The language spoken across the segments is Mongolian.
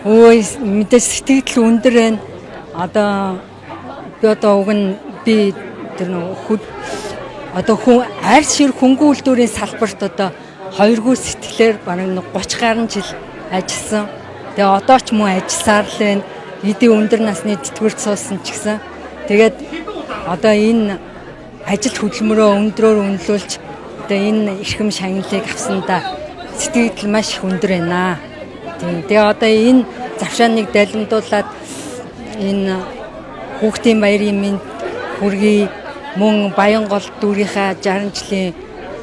Ой, мэдээж сэтгэл өндөр байна. Одоо уг нь би тэр хүн арь шир хөнгөн үйлдвэрийн салбарт одоо 2 сэтгэлээр бараг 30 гаруй жил ажилласан. Тэгээ одоо ч мөн ажилласаар л байна. Эдийн өндөр насны тэтгэврт суусан ч гэсэн. Тэгээд одоо энэ ажил хөдөлмөрөө өндрөөр үнэлүүлж одоо энэ эрхэм шагналыг авсандаа сэтгэл маш их өндөр байна. Тэгээ одоо энэ завшааныг далимдуулаад энэ хүүхдийн баярын мэнд хүргэе, мөн Баянгол дүүрийнхаа 60 жилийн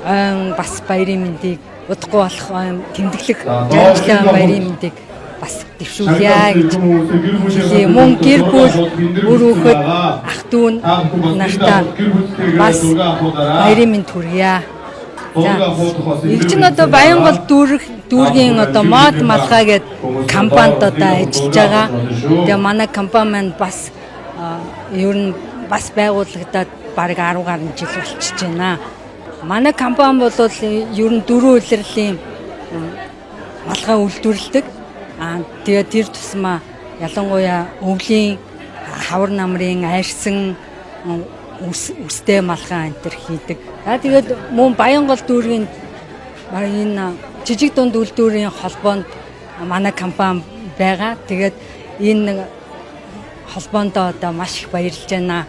ойн бас баярын мэндийг удахгүй болох тэмдэглэх 60 жилийн баярын мэндийг бас дэвшүүлье гэж хэлье. Мөн гэр бүл үр хүүхэд ах дүү нартаа бас баярын мэнд хүргье. Игжин одоо Баянгол дүүргийн одоо мод малгай гэдэг компанид одоо ажиллаж байгаа. Тэгээ манай компани маань бас ер нь бас байгуулагдаад бараг 10 гаруй жил болчихж байна. Манай компани бол ер нь 4 улирлын малгай үйлдвэрлэдэг. Тэгээ тэр тусмаа ялангуяа өвлийн хавар намрын арьсан үстэй малгай энэ төр хийдэг. Тэгээд мөн Баянгол дүүргийн энэ жижиг дунд үйлдвэрийн холбоонд манай компани байгаа. Тэгээд энэ холбоонд одоо маш их баярлж байна.